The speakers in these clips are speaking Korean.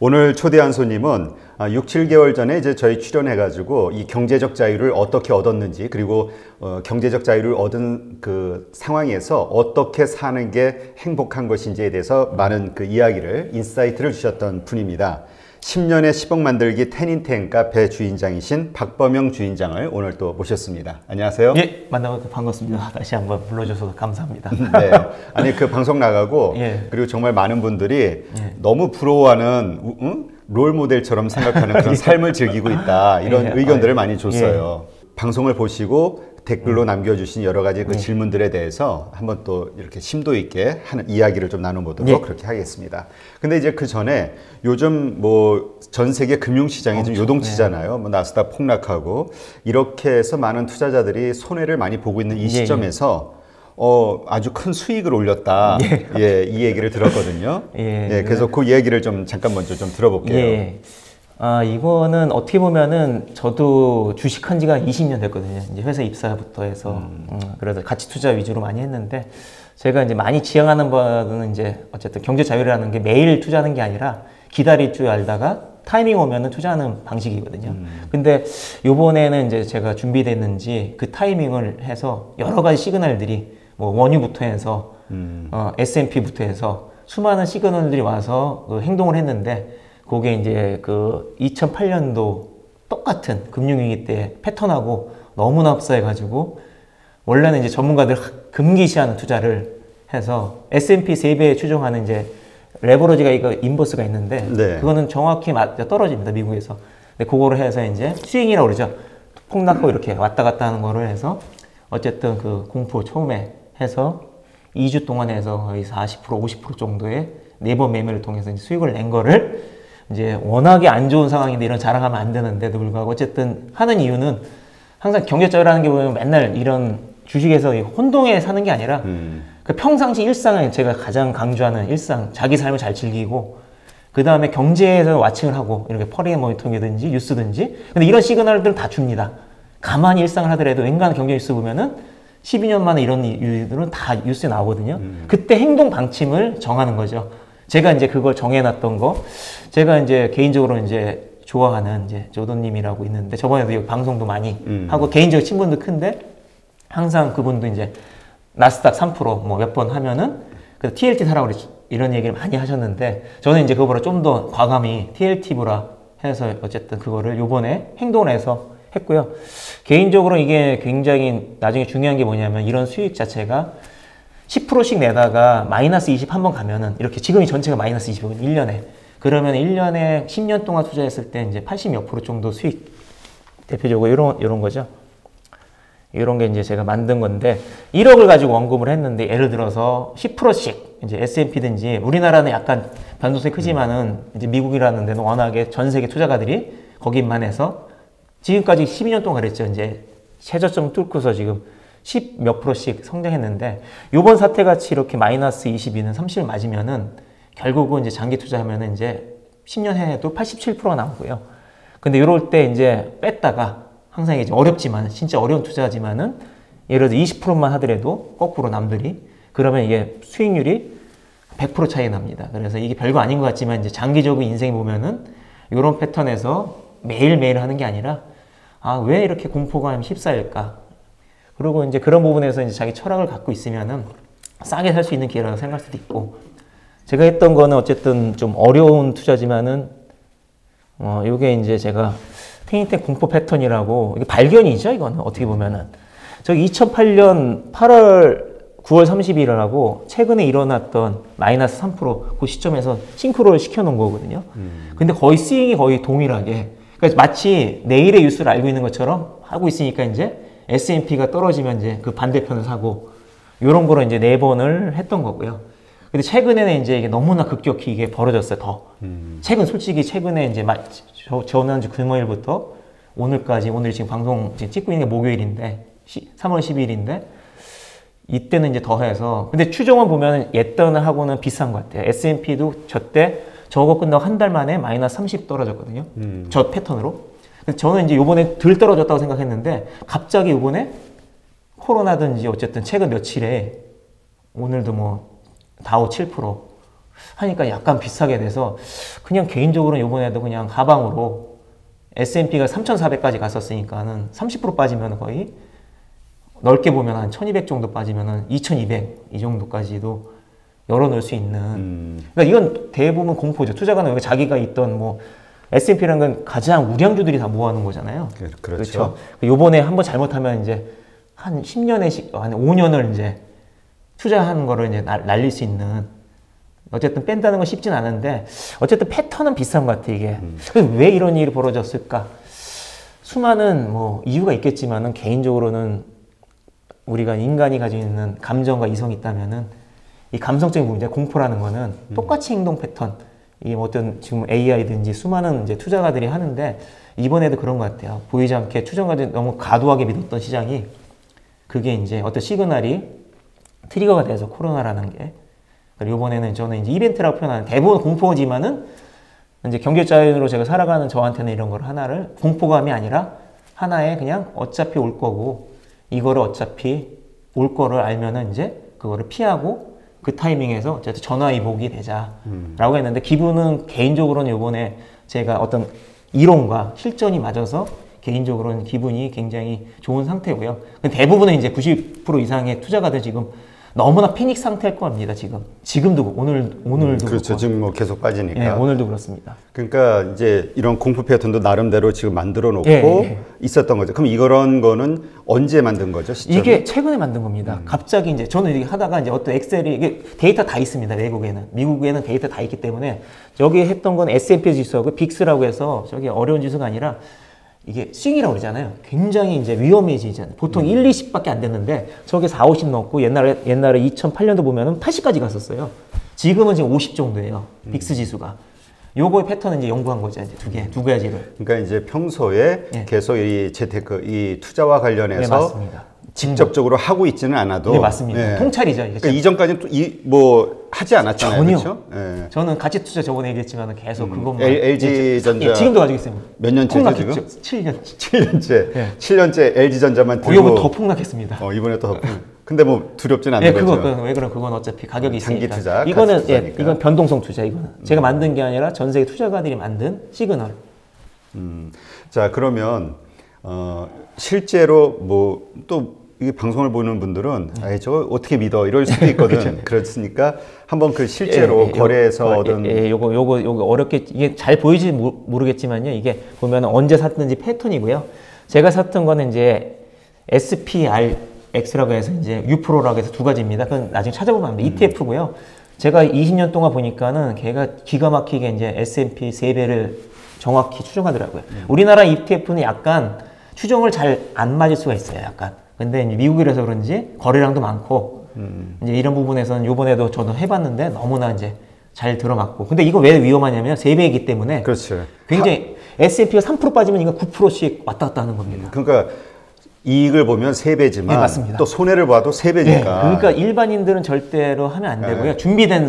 오늘 초대한 손님은 6, 7개월 전에 이제 저희 출연해가지고 이 경제적 자유를 어떻게 얻었는지, 그리고 경제적 자유를 얻은 그 상황에서 어떻게 사는 게 행복한 것인지에 대해서 많은 그 이야기를, 인사이트를 주셨던 분입니다. 10년에 10억 만들기 텐인텐 카페 주인장이신 박범영 주인장을 오늘 또 모셨습니다. 안녕하세요. 예, 만나서 반갑습니다. 다시 한번 불러주셔서 감사합니다. 네. 아니, 그 방송 나가고, 예. 그리고 정말 많은 분들이 예. 너무 부러워하는, 롤 모델처럼 생각하는 그런 삶을 즐기고 있다. 이런 예. 의견들을 많이 줬어요. 방송을 보시고 댓글로 남겨주신 여러 가지 그 질문들에 대해서 한번 또 이렇게 심도 있게 하는 이야기를 좀 나눠보도록 그렇게 하겠습니다. 근데 이제 그 전에 요즘 뭐 전 세계 금융시장이 좀 요동치잖아요. 뭐 나스닥 폭락하고 이렇게 해서 많은 투자자들이 손해를 많이 보고 있는 이 시점에서 아주 큰 수익을 올렸다. 예, 이 얘기를 들었거든요. 예, 그래서 그 얘기를 좀 잠깐 먼저 좀 들어볼게요. 예. 이거는 어떻게 보면은 저도 주식한 지가 20년 됐거든요. 이제 회사 입사부터 해서. 그래서 가치 투자 위주로 많이 했는데, 제가 이제 많이 지향하는 바는 이제 어쨌든 경제 자유라는 게 매일 투자하는 게 아니라 기다릴 줄 알다가 타이밍 오면은 투자하는 방식이거든요. 근데 요번에는 이제 제가 준비됐는지 그 타이밍을 해서 여러 가지 시그널들이 뭐 원유부터 해서 S&P부터 해서 수많은 시그널들이 와서 그 행동을 했는데, 그게 이제 그 2008년도 똑같은 금융위기 때 패턴하고 너무나 흡사해가지고, 원래는 이제 전문가들 금기시하는 투자를 해서 S&P 3배 추정하는 이제 레버러지가 이거 인버스가 있는데, 그거는 정확히 떨어집니다, 미국에서. 근데 그거를 해서 이제 스윙이라고 그러죠. 폭락하고 이렇게 왔다 갔다 하는 거를 해서 어쨌든 그 공포 처음에 해서 2주 동안 해서 거의 40%, 50% 정도의 네번 매매를 통해서 이제 수익을 낸 거를, 이제 워낙에 안 좋은 상황인데 이런 자랑하면 안 되는데도 불구하고 어쨌든 하는 이유는, 항상 경제자유라는 게 보면 맨날 이런 주식에서 혼동에 사는 게 아니라 그 평상시 일상을 제가 가장 강조하는 일상, 자기 삶을 잘 즐기고, 그 다음에 경제에서 와칭을 하고 이렇게 퍼리의 모니터링이든지 뉴스든지, 근데 이런 시그널들을 다 줍니다. 가만히 일상을 하더라도 웬간한 경제 뉴스 보면은 12년 만에 이런 이유들은 다 뉴스에 나오거든요. 그때 행동 방침을 정하는 거죠. 제가 이제 그걸 정해놨던 거, 제가 이제 개인적으로 이제 좋아하는 이제 조던님이라고 있는데, 저번에도 여기 방송도 많이 하고 개인적 친분도 큰데, 항상 그분도 이제 나스닥 3% 뭐 몇 번 하면은 그 TLT 사라고 이런 얘기를 많이 하셨는데, 저는 이제 그거보다 좀 더 과감히 TLT보라 해서 어쨌든 그거를 요번에 행동을 해서 했고요. 개인적으로 이게 굉장히 나중에 중요한 게 뭐냐면, 이런 수익 자체가 10%씩 내다가 마이너스 20 한 번 가면은, 이렇게 지금이 전체가 마이너스 20이거든요, 1년에. 그러면 1년에 10년 동안 투자했을 때 이제 80 몇 프로 정도 수익, 대표적으로 이런 거죠. 이런 게 이제 제가 만든 건데, 1억을 가지고 원금을 했는데, 예를 들어서 10%씩 이제 S&P든지, 우리나라는 약간 변동성이 크지만은 이제 미국이라는 데는 워낙에 전 세계 투자가들이 거기만 해서 지금까지 12년 동안 그랬죠. 이제 최저점 뚫고서 지금 10 몇 프로씩 성장했는데, 요번 사태같이 이렇게 마이너스 22는 30을 맞으면은 결국은 이제 장기 투자하면은 이제 10년 해도 87%가 나오고요. 근데 이럴 때 이제 뺐다가, 항상 이제 어렵지만, 진짜 어려운 투자지만은 예를 들어 20%만 하더라도 거꾸로 남들이, 그러면 이게 수익률이 100% 차이 납니다. 그래서 이게 별거 아닌 것 같지만, 이제 장기적으로 인생에 보면은 이런 패턴에서 매일매일 하는 게 아니라, 왜 이렇게 공포감이 휩싸일까? 그리고 이제 그런 부분에서 이제 자기 철학을 갖고 있으면은 싸게 살 수 있는 기회라고 생각할 수도 있고, 제가 했던 거는 어쨌든 좀 어려운 투자지만은, 요게 이제 제가 텐인텐 공포 패턴이라고, 이게 발견이죠, 이거는 어떻게 보면은. 저기 2008년 9월 30일이라고 최근에 일어났던 마이너스 3% 그 시점에서 싱크로를 시켜놓은 거거든요. 근데 거의 스윙이 거의 동일하게, 그러니까 마치 내일의 뉴스를 알고 있는 것처럼 하고 있으니까 이제 S&P가 떨어지면 이제 그 반대편을 사고, 이런 거로 이제 4번을 했던 거고요. 근데 최근에는 이제 이게 너무나 급격히 이게 벌어졌어요, 더. 솔직히 최근에 이제 지난주 금요일부터 오늘까지, 오늘 지금 방송 지금 찍고 있는 게 목요일인데, 3월 10일인데, 이때는 이제 더해서, 근데 추정을 보면 옛날하고는 비슷한 것 같아요. S&P도 저거 끝나고 한 달 만에 마이너스 30 떨어졌거든요. 저 패턴으로. 근데 저는 이제 요번에 덜 떨어졌다고 생각했는데, 갑자기 요번에 코로나든지 어쨌든 최근 며칠에, 오늘도 뭐 다우 7%, 하니까 약간 비싸게 돼서 그냥 개인적으로는 이번에도 그냥 가방으로 S&P가 3,400까지 갔었으니까는 30% 빠지면 거의 넓게 보면 한 1,200 정도 빠지면은 2,200 이 정도까지도 열어놓을 수 있는. 그러니까 이건 대부분 공포죠. 투자가는 여기 자기가 있던 뭐 S&P라는 건 가장 우량주들이 다 모아놓은 거잖아요. 그렇죠. 요번에 한번 잘못하면 이제 한 10년에, 한 5년을 이제 투자하는 거를 이제 날릴 수 있는. 어쨌든 뺀다는 건 쉽진 않은데, 어쨌든 패턴은 비슷한 것 같아, 이게. 왜 이런 일이 벌어졌을까? 수많은 뭐 이유가 있겠지만은 개인적으로는 우리가 인간이 가지고 있는 감정과 이성이 있다면은 이 감성적인 문제, 공포라는 거는 똑같이 행동 패턴, 이 어떤 지금 AI든지 수많은 이제 투자가들이 하는데 이번에도 그런 것 같아요. 보이지 않게 투자가들이 너무 과도하게 믿었던 시장이 그게 이제 어떤 시그널이 트리거가 돼서 코로나라는 게. 그리고 이번에는 저는 이제 이벤트라고 표현하는 대부분 공포지만은 이제 경제자연으로 제가 살아가는 저한테는 이런 걸 하나를 공포감이 아니라 하나의 그냥 어차피 올 거고 이거를 어차피 올 거를 알면은 이제 그거를 피하고 그 타이밍에서 어쨌든 전화위복이 되자라고 했는데 기분은 개인적으로는 이번에 제가 어떤 이론과 실전이 맞아서 개인적으로는 기분이 굉장히 좋은 상태고요. 대부분은 이제 90% 이상의 투자가들 지금 너무나 패닉 상태일 겁니다. 지금도 오늘도 그렇죠. 그렇고. 지금 뭐 계속 빠지니까. 네, 오늘도 그렇습니다. 그러니까 이제 이런 공포 패턴도 나름대로 지금 만들어 놓고 예. 있었던 거죠. 그럼 이런 거는 언제 만든 거죠? 시점은? 이게 최근에 만든 겁니다. 갑자기 이제 저는 이게 하다가 이제 어떤 엑셀이 이게 데이터 다 있습니다. 외국에는. 미국에는 데이터 다 있기 때문에 여기 했던 건 S&P 지수하고 빅스라고 해서 저기 어려운 지수가 아니라 이게 싱이라고 그러잖아요. 굉장히 이제 위험해지잖아요. 보통 1, 20밖에 안 됐는데 저게 4, 50 넣고 옛날에 2008년도 보면은 80까지 갔었어요. 지금은 지금 50 정도예요. 빅스 지수가. 요거의 패턴은 이제 연구한 거죠. 이제 두 가지를. 그러니까 이제 평소에 예. 계속 이 재테크, 이 투자와 관련해서 네, 맞습니다. 직접적으로 하고 있지는 않아도 네, 맞습니다. 예. 통찰이죠. 이게 그러니까 이전까지는 뭐 하지 않았잖아요. 전혀. 그렇죠? 예. 저는 가치 투자 저번에 얘기했지만 계속 그것만. LG전자 예, 지금도 가지고 있어요. 몇 년째죠 지금? 7년. 7년째. 예. 7년째 LG전자만 들고. 이거 더 폭락했습니다. 이번에 또 근데 뭐 두렵진 않은 예, 거죠. 왜 그럼 그건 어차피 가격이 장기 있으니까. 투자, 이거는 가치 투자니까. 이건 변동성 투자 이거는. 제가 만든 게 아니라 전 세계 투자가들이 만든 시그널. 자 그러면 실제로 뭐 또 이 방송을 보는 분들은 아이 저거 어떻게 믿어 이럴 수도 있거든. 그렇으니까 한번 그 실제로 거래에서 얻은 요거 어렵게 이게 잘 보이지 모르겠지만요. 이게 보면 언제 샀는지 패턴이고요. 제가 샀던 거는 이제 SPRX라고 해서 이제 U-Pro라고 해서 두 가지입니다. 그건 나중에 찾아보면 합니다. ETF고요. 제가 20년 동안 보니까는 걔가 기가 막히게 이제 S&P 3배를 정확히 추정하더라고요. 우리나라 ETF는 약간 추정을 잘 안 맞을 수가 있어요. 약간. 근데 미국이라서 그런지 거래량도 많고 이제 이런 부분에서는 요번에도 저도 해봤는데 너무나 이제 잘 들어맞고. 근데 이거 왜 위험하냐면 3배이기 때문에 그렇죠. 굉장히 S&P가 3% 빠지면 이거 9%씩 왔다 갔다 하는 겁니다. 그러니까 이익을 보면 3배지만 네, 맞습니다. 또 손해를 봐도 3배니까. 네, 그러니까 일반인들은 절대로 하면 안 되고요. 준비된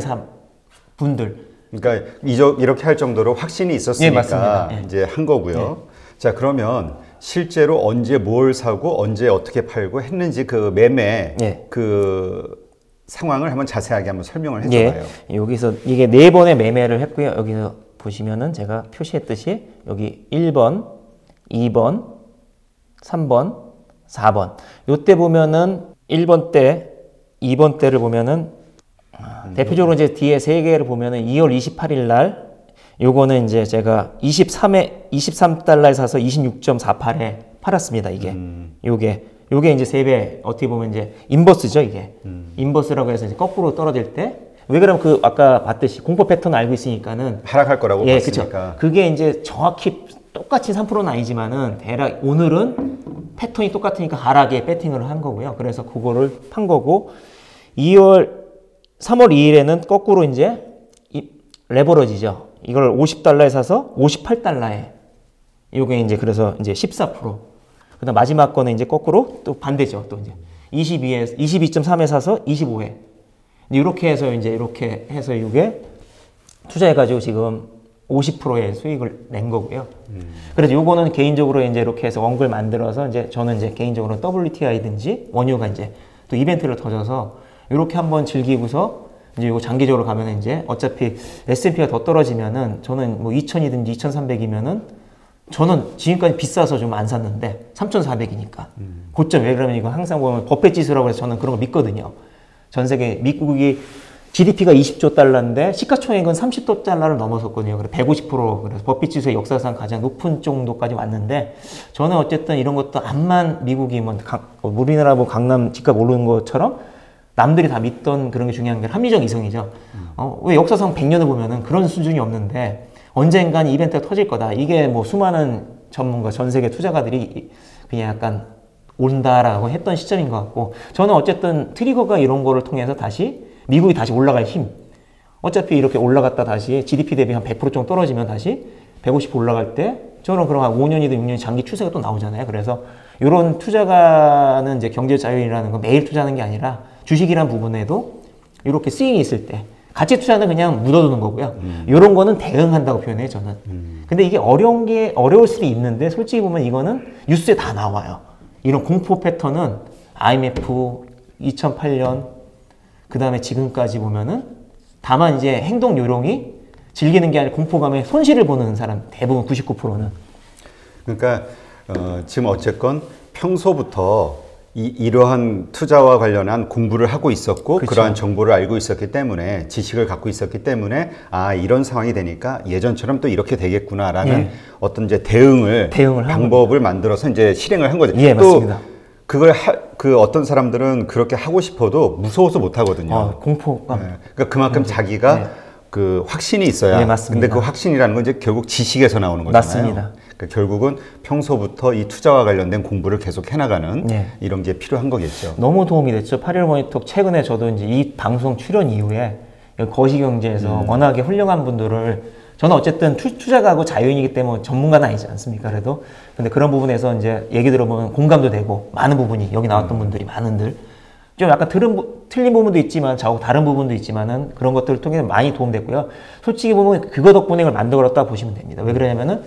분들. 그러니까 이렇게 할 정도로 확신이 있었으니까 맞습니다. 예. 이제 한 거고요. 자 그러면 실제로 언제 뭘 사고 언제 어떻게 팔고 했는지 그 매매 그 상황을 한번 자세하게 한번 설명을 해줘봐요. 여기서 이게 4번의 매매를 했고요. 여기서 보시면은 제가 표시했듯이 여기 1번, 2번, 3번, 4번. 요때 보면은 1번 때, 2번 때를 보면은 대표적으로 이제 뒤에 3개를 보면은 2월 28일 날 요거는 이제 제가 23달러에 사서 26.48에 팔았습니다. 이게. 요게 이제 3배 어떻게 보면 이제 인버스죠, 이게. 인버스라고 해서 이제 거꾸로 떨어질 때 왜 그러면 그 아까 봤듯이 공포 패턴 알고 있으니까는 하락할 거라고 봤으니까. 그쵸. 그게 이제 정확히 똑같이 3%는 아니지만은 대략 오늘은 패턴이 똑같으니까 하락에 배팅을 한 거고요. 그래서 그거를 판 거고 3월 2일에는 거꾸로 이제 레버러지죠. 이걸 50달러에 사서 58달러에 요게 이제 그래서 이제 14%. 그다음 마지막 거는 이제 거꾸로 또 반대죠. 또 이제 22.3에 사서 25에. 이렇게 해서 이제 이렇게 해서 이게 투자해 가지고 지금 50%의 수익을 낸 거고요. 그래서 요거는 개인적으로 이제 이렇게 해서 원글 만들어서 이제 저는 이제 개인적으로 WTI든지 원유가 이제 또 이벤트를 터져서 이렇게 한번 즐기고서 이제 이거 장기적으로 가면 이제 어차피 S&P가 더 떨어지면은 저는 뭐 2000이든지 2300이면은 저는 지금까지 비싸서 좀 안 샀는데 3400이니까 고점. 왜 그러면 이거 항상 보면 버핏 지수라고 해서 저는 그런 거 믿거든요. 전 세계 미국이 GDP가 20조 달러인데 시가총액은 30조 달러를 넘어섰거든요. 그래서 150%, 그래서 버핏 지수의 역사상 가장 높은 정도까지 왔는데 저는 어쨌든 이런 것도 암만 미국이 뭐 우리나라 뭐 강남 집값 오르는 것처럼 남들이 다 믿던 그런 게 중요한 게 합리적 이성이죠. 왜 역사상 100년을 보면은 그런 수준이 없는데 언젠간 이벤트가 터질 거다. 이게 뭐 수많은 전문가, 전 세계 투자가들이 그냥 약간 온다라고 했던 시점인 것 같고, 저는 어쨌든 트리거가 이런 거를 통해서 다시 미국이 다시 올라갈 힘. 어차피 이렇게 올라갔다 다시 GDP 대비 한 100% 정도 떨어지면 다시 150 올라갈 때 저는 그럼 한 5년이든 6년이 장기 추세가 또 나오잖아요. 그래서 이런 투자가는 이제 경제 자율이라는 건 매일 투자하는 게 아니라 주식이란 부분에도 이렇게 스윙이 있을 때, 가치 투자는 그냥 묻어두는 거고요. 이런 거는 대응한다고 표현해요, 저는. 근데 이게 어려울 수도 있는데, 솔직히 보면 이거는 뉴스에 다 나와요. 이런 공포 패턴은 IMF 2008년, 그 다음에 지금까지 보면은 다만 이제 행동 요령이 즐기는 게 아니라 공포감에 손실을 보는 사람, 대부분 99%는. 그러니까 지금 어쨌건 평소부터 이러한 투자와 관련한 공부를 하고 있었고, 그쵸. 그러한 정보를 알고 있었기 때문에, 지식을 갖고 있었기 때문에, 아, 이런 상황이 되니까 예전처럼 또 이렇게 되겠구나라는 예. 어떤 이제 대응을 방법을 만들어서 이제 실행을 한 거죠. 예, 또 맞습니다. 그걸 그 어떤 사람들은 그렇게 하고 싶어도 무서워서 못 하거든요. 공포감. 네. 그러니까 그만큼 자기가 네. 그 확신이 있어야. 네, 맞습니다. 근데 그 확신이라는 건 이제 결국 지식에서 나오는 거잖아요. 맞습니다. 그러니까 결국은 평소부터 이 투자와 관련된 공부를 계속 해나가는 네. 이런 게 필요한 거겠죠. 너무 도움이 됐죠. 8.15 모니터 최근에 저도 이제 이 방송 출연 이후에 거시경제에서 워낙에 훌륭한 분들을, 저는 어쨌든 투자가고 자유인이기 때문에 전문가는 아니지 않습니까? 그래도. 근데 그런 부분에서 이제 얘기 들어보면 공감도 되고, 많은 부분이, 여기 나왔던 분들이 많은들, 좀 약간 틀린 부분도 있지만, 저하고 다른 부분도 있지만은 그런 것들을 통해서 많이 도움됐고요. 솔직히 보면 그거 덕분에 이걸 만들었다 보시면 됩니다. 왜 그러냐면은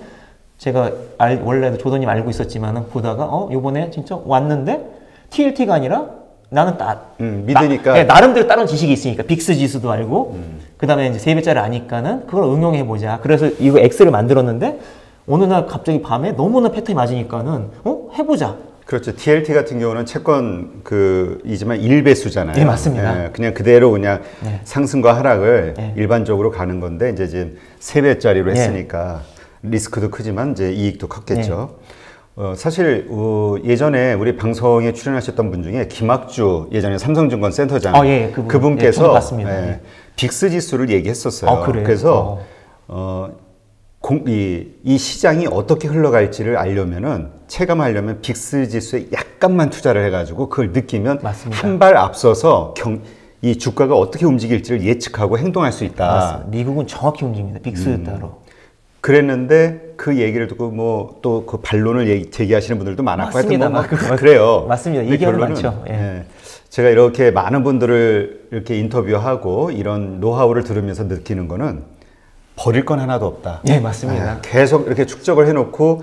제가 원래도 조던님 알고 있었지만은 보다가, 요번에 진짜 왔는데 TLT가 아니라 나는 믿으니까. 나름대로 다른 지식이 있으니까 빅스 지수도 알고, 그 다음에 이제 3배짜리 아니까는 그걸 응용해보자. 그래서 이거 엑셀을 만들었는데, 어느 날 갑자기 밤에 너무나 패턴이 맞으니까는, 해보자. 그렇죠. TLT 같은 경우는 채권 이지만 1배수잖아요. 네, 맞습니다. 그냥 그대로 그냥 네. 상승과 하락을 네. 일반적으로 가는 건데, 이제 지금 3배짜리로 했으니까 리스크도 크지만 이제 이익도 컸겠죠. 사실 예전에 우리 방송에 출연하셨던 분 중에 김학주, 예전에 삼성증권 센터장, 그분께서 봤습니다. 빅스 지수를 얘기했었어요. 그래요? 그래서 이 시장이 어떻게 흘러갈지를 알려면은, 체감하려면 빅스 지수에 약간만 투자를 해가지고 그걸 느끼면 한 발 앞서서 이 주가가 어떻게 움직일지를 예측하고 행동할 수 있다. 맞습니다. 미국은 정확히 움직입니다. 빅스 따로. 그랬는데 그 얘기를 듣고 뭐 또 그 반론을 제기하시는 분들도 많았고, 맞습니다. 하여튼 뭐 그래요. 맞습니다. 이견은 많죠. 제가 이렇게 많은 분들을 이렇게 인터뷰하고 이런 노하우를 들으면서 느끼는 거는 버릴 건 하나도 없다. 네, 맞습니다. 계속 이렇게 축적을 해놓고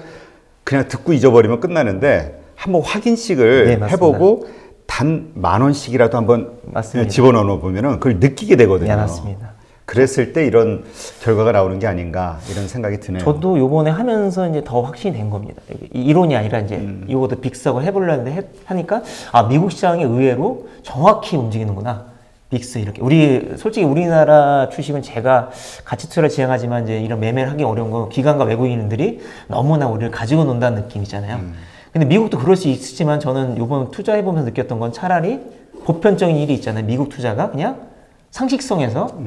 그냥 듣고 잊어버리면 끝나는데, 한번 확인씩을 해보고 단 10,000원씩이라도 한번 집어넣어 보면은 그걸 느끼게 되거든요. 네, 맞습니다. 그랬을 때 이런 결과가 나오는 게 아닌가, 이런 생각이 드네요. 저도 요번에 하면서 이제 더 확신이 된 겁니다. 이론이 아니라 이제 이것도 빅스하고 해보려는데 하니까, 미국 시장이 의외로 정확히 움직이는구나. 빅스 이렇게. 솔직히 우리나라 주식은 제가 가치 투자를 지향하지만 이제 이런 매매를 하기 어려운 건 기관과 외국인들이 너무나 우리를 가지고 논다는 느낌이잖아요. 근데 미국도 그럴 수 있지만, 저는 요번 투자해보면서 느꼈던 건 차라리 보편적인 일이 있잖아요. 미국 투자가 그냥 상식성에서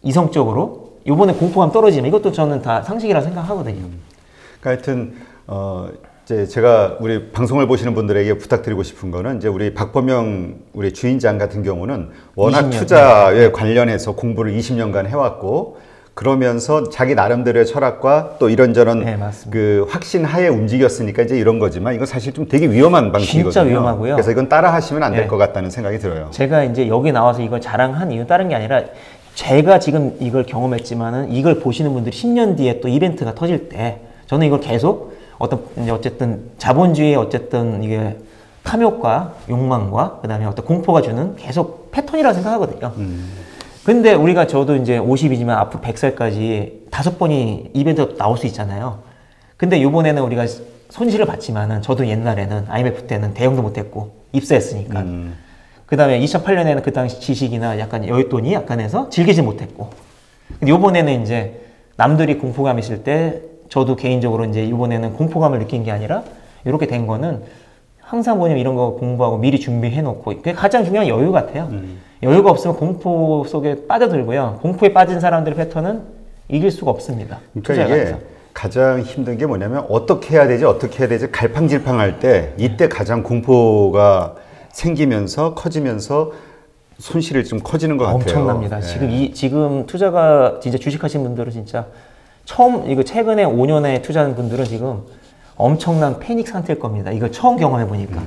이성적으로 요번에 공포감 떨어지면, 이것도 저는 다 상식이라 생각하거든요. 그러니까 하여튼 이제 제가 우리 방송을 보시는 분들에게 부탁드리고 싶은 거는, 이제 우리 박범영 우리 주인장 같은 경우는 워낙 20년, 투자에 관련해서 공부를 20년간 해왔고, 그러면서 자기 나름대로의 철학과 또 이런저런 그 확신하에 움직였으니까 이제 이런 거지만, 이건 사실 좀 되게 위험한 방식이거든요. 진짜 위험하고요. 그래서 이건 따라 하시면 안 될 것 같다는 생각이 들어요. 제가 이제 여기 나와서 이걸 자랑한 이유는 다른 게 아니라, 제가 지금 이걸 경험했지만은 이걸 보시는 분들이 10년 뒤에 또 이벤트가 터질 때, 저는 이걸 계속 어쨌든 자본주의의 어쨌든 이게 탐욕과 욕망과 그다음에 어떤 공포가 주는 계속 패턴이라고 생각하거든요. 근데 우리가 저도 이제 50이지만 앞으로 100살까지 5번이 이벤트 나올 수 있잖아요. 근데 요번에는 우리가 손실을 봤지만은 저도 옛날에는 IMF 때는 대응도 못했고 입사했으니까. 그 다음에 2008년에는 그 당시 지식이나 약간 여윳돈이 약간 해서 즐기지 못했고. 근데 요번에는 이제 남들이 공포감 있을 때 저도 개인적으로 이제 이번에는 공포감을 느낀 게 아니라 이렇게 된 거는 항상 뭐냐면 이런 거 공부하고 미리 준비해 놓고 그게 가장 중요한 여유 같아요. 여유가 없으면 공포 속에 빠져들고요. 공포에 빠진 사람들의 패턴은 이길 수가 없습니다. 그러니까 이게 가장 힘든 게 뭐냐면 어떻게 해야 되지 갈팡질팡할 때 이때 가장 공포가 생기면서 커지면서 손실이 좀 커지는 것 같아요. 엄청납니다. 네. 지금 투자가 진짜 주식하신 분들은 진짜 이거 최근에 5년에 투자하는 분들은 지금 엄청난 패닉 상태일 겁니다. 이걸 처음 경험해 보니까.